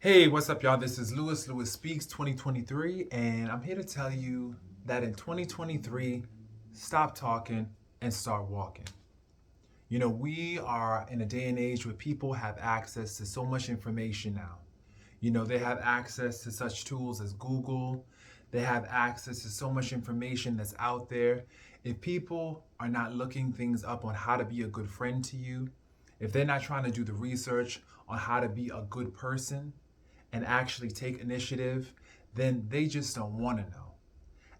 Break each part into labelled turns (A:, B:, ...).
A: Hey, what's up, y'all? This is Lewis Speaks 2023, and I'm here to tell you that in 2023, stop talking and start walking. You know, we are in a day and age where people have access to so much information now. You know, they have access to such tools as Google, they have access to so much information that's out there. If people are not looking things up on how to be a good friend to you, if they're not trying to do the research on how to be a good person, and actually take initiative, then they just don't want to know.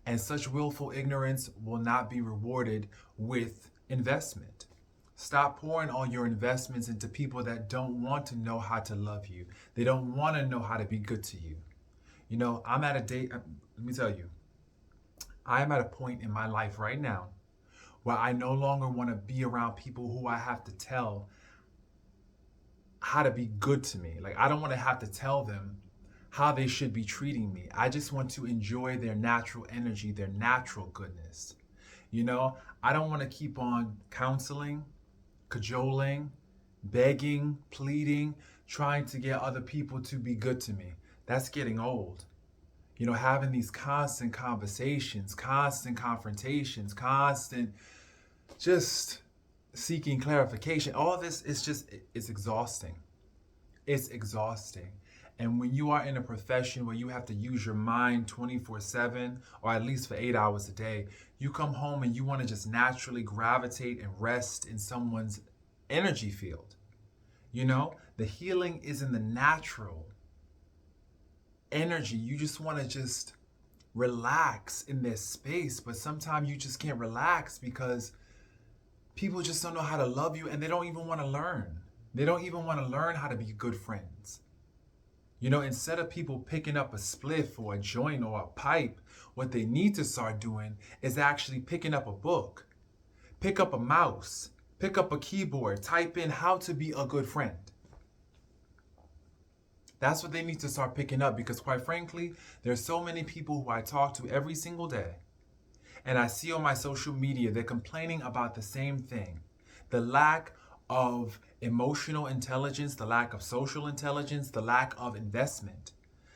A: And such willful ignorance will not be rewarded with investment. Stop pouring all your investments into people that don't want to know how to love you. They don't want to know how to be good to you. You know, I'm at a date, let me tell you, I am at a point in my life right now where I no longer want to be around people who I have to tell how to be good to me. Like, I don't want to have to tell them how they should be treating me. I just want to enjoy their natural energy, their natural goodness. You know, I don't want to keep on counseling, cajoling, begging, pleading, trying to get other people to be good to me. That's getting old. You know, having these constant conversations, constant confrontations, constant just seeking clarification. All this is just, it's exhausting. It's exhausting. And when you are in a profession where you have to use your mind 24/7, or at least for 8 hours a day, you come home and you want to just naturally gravitate and rest in someone's energy field. You know, the healing is in the natural energy. You just want to just relax in their space, but sometimes you just can't relax because people just don't know how to love you and they don't even want to learn. They don't even want to learn how to be good friends. You know, instead of people picking up a spliff or a joint or a pipe, what they need to start doing is actually picking up a book, pick up a mouse, pick up a keyboard, type in how to be a good friend. That's what they need to start picking up because, quite frankly, there's so many people who I talk to every single day, and I see on my social media they're complaining about the same thing: the lack of emotional intelligence, the lack of social intelligence, the lack of investment,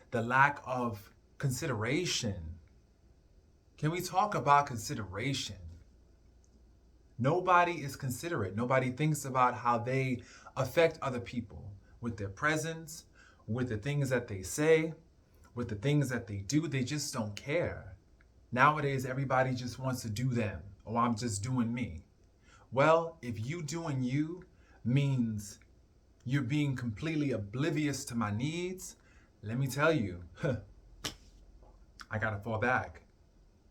A: the lack of consideration. Can we talk about consideration? Nobody is considerate. Nobody thinks about how they affect other people with their presence, with the things that they say, with the things that they do. They just don't care. Nowadays, everybody just wants to do them. Oh, I'm just doing me. Well, if you doing you means you're being completely oblivious to my needs, let me tell you, I gotta fall back,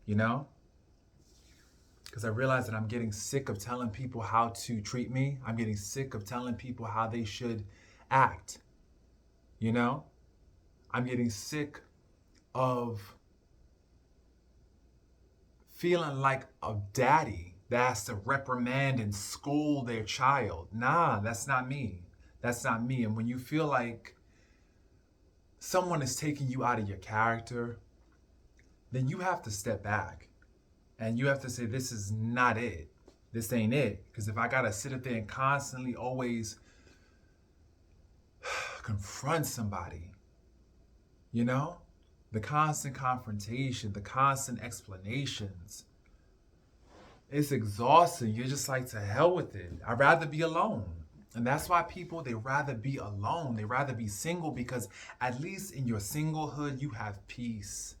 A: you know? Because I realize that I'm getting sick of telling people how to treat me. I'm getting sick of telling people how they should act, you know? I'm getting sick of feeling like a daddy that has to reprimand and scold their child. Nah, that's not me. That's not me. And when you feel like someone is taking you out of your character, then you have to step back and you have to say, this is not it. This ain't it. Because if I got to sit up there and constantly always confront somebody, you know, the constant confrontation, the constant explanations, it's exhausting. You're just like, to hell with it. I'd rather be alone. And that's why people, they rather be alone. They rather be single because at least in your singlehood, you have peace.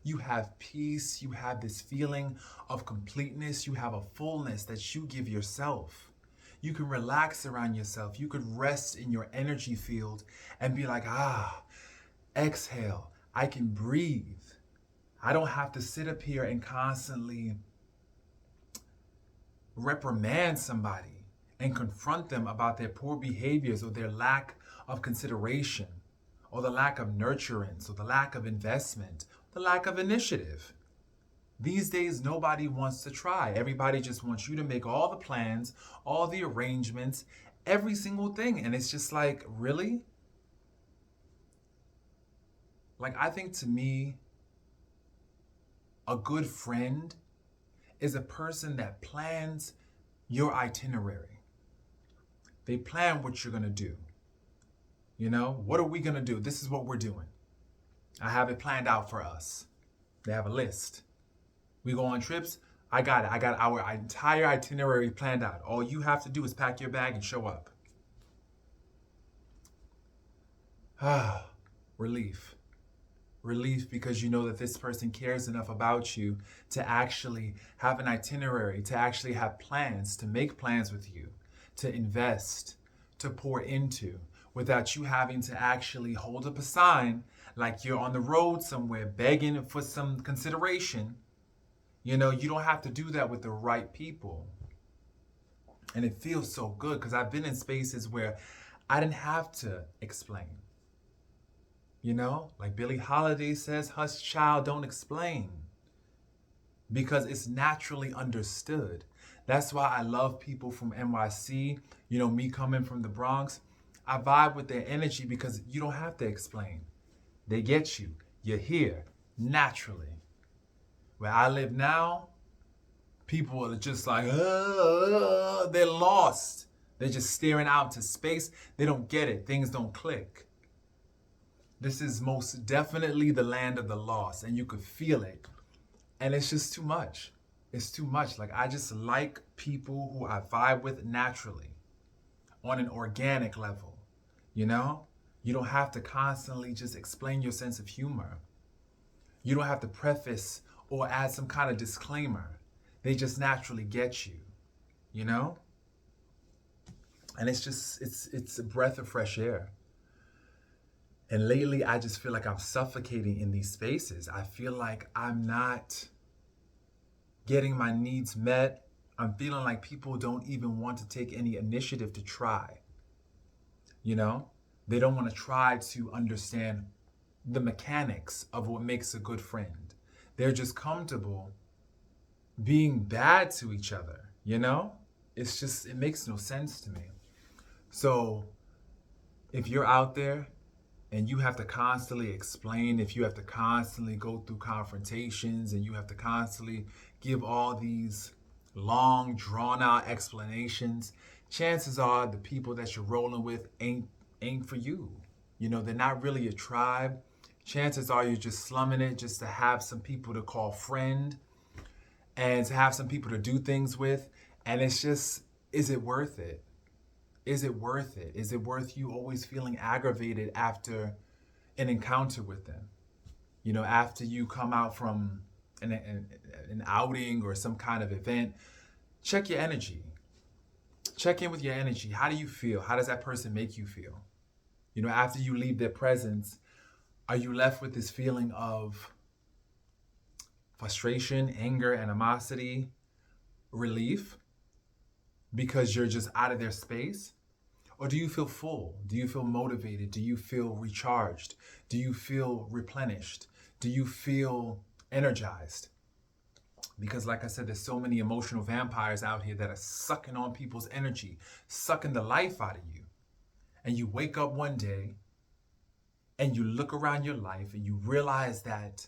A: You have peace. You have this feeling of completeness. You have a fullness that you give yourself. You can relax around yourself. You could rest in your energy field and be like, exhale. I can breathe. I don't have to sit up here and constantly reprimand somebody and confront them about their poor behaviors or their lack of consideration or the lack of nurturance or the lack of investment, the lack of initiative. These days, nobody wants to try. Everybody just wants you to make all the plans, all the arrangements, every single thing. And it's just like, really? Like, I think to me, a good friend is a person that plans your itinerary. They plan what you're going to do. You know, what are we going to do? This is what we're doing. I have it planned out for us. They have a list. We go on trips. I got it. I got our entire itinerary planned out. All you have to do is pack your bag and show up. Ah, relief. Relief because you know that this person cares enough about you to actually have an itinerary, to actually have plans, to make plans with you, to invest, to pour into, without you having to actually hold up a sign like you're on the road somewhere begging for some consideration. You know, you don't have to do that with the right people. And it feels so good because I've been in spaces where I didn't have to explain. You know, like Billie Holiday says, hush child, don't explain. Because it's naturally understood. That's why I love people from NYC. You know, me coming from the Bronx, I vibe with their energy because you don't have to explain. They get you. You're here naturally. Where I live now, people are just like, they're lost. They're just staring out to space. They don't get it. Things don't click. This is most definitely the land of the lost, and you could feel it. And it's just too much. It's too much. Like, I just like people who I vibe with naturally on an organic level. You know? You don't have to constantly just explain your sense of humor. You don't have to preface or add some kind of disclaimer. They just naturally get you, you know? And it's just, it's a breath of fresh air. And lately, I just feel like I'm suffocating in these spaces. I feel like I'm not getting my needs met. I'm feeling like people don't even want to take any initiative to try. You know? They don't want to try to understand the mechanics of what makes a good friend. They're just comfortable being bad to each other, you know? It's just, it makes no sense to me. So if you're out there and you have to constantly explain, if you have to constantly go through confrontations and you have to constantly give all these long, drawn out explanations, chances are the people that you're rolling with ain't for you. You know, they're not really a tribe. Chances are you're just slumming it just to have some people to call friend and to have some people to do things with. And it's just, is it worth it? Is it worth it? Is it worth you always feeling aggravated after an encounter with them? You know, after you come out from an outing or some kind of event, check your energy. Check in with your energy. How do you feel? How does that person make you feel? You know, after you leave their presence, are you left with this feeling of frustration, anger, animosity, relief because you're just out of their space? Or do you feel full? Do you feel motivated? Do you feel recharged? Do you feel replenished? Do you feel energized? Because like I said, there's so many emotional vampires out here that are sucking on people's energy, sucking the life out of you. And you wake up one day and you look around your life and you realize that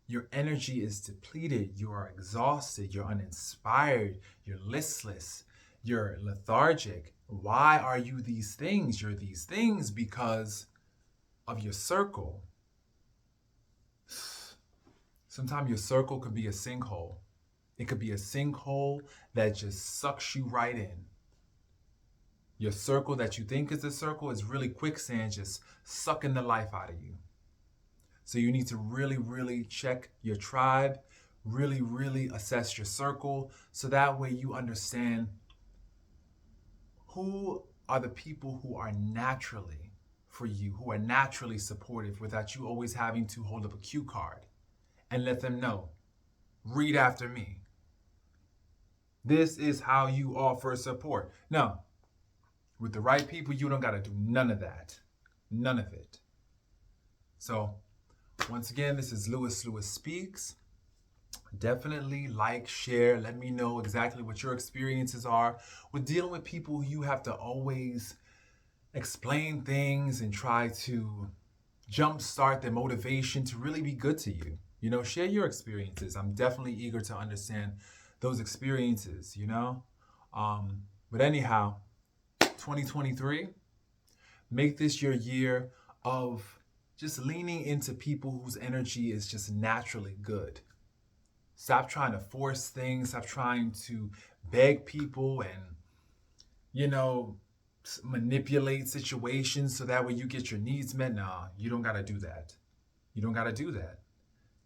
A: your energy is depleted, you are exhausted, you're uninspired, you're listless, you're lethargic. Why are you these things? You're these things because of your circle. Sometimes your circle could be a sinkhole. It could be a sinkhole that just sucks you right in. Your circle that you think is a circle is really quicksand, just sucking the life out of you. So you need to really, really check your tribe, really, really assess your circle, so that way you understand who are the people who are naturally for you, who are naturally supportive without you always having to hold up a cue card and let them know, read after me. This is how you offer support. No, with the right people, you don't got to do none of that. None of it. So, once again, this is Lewis Speaks. Definitely like, share, let me know exactly what your experiences are with dealing with people who you have to always explain things and try to jumpstart their motivation to really be good to you. You know, share your experiences. I'm definitely eager to understand those experiences, you know? But anyhow, 2023, Make this your year of just leaning into people whose energy is just naturally good. Stop trying to force things. Stop trying to beg people and, you know, manipulate situations so that way you get your needs met. Nah, you don't got to do that. You don't got to do that.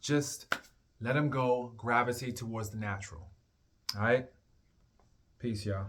A: Just let them go, gravitate towards the natural. All right? Peace, y'all.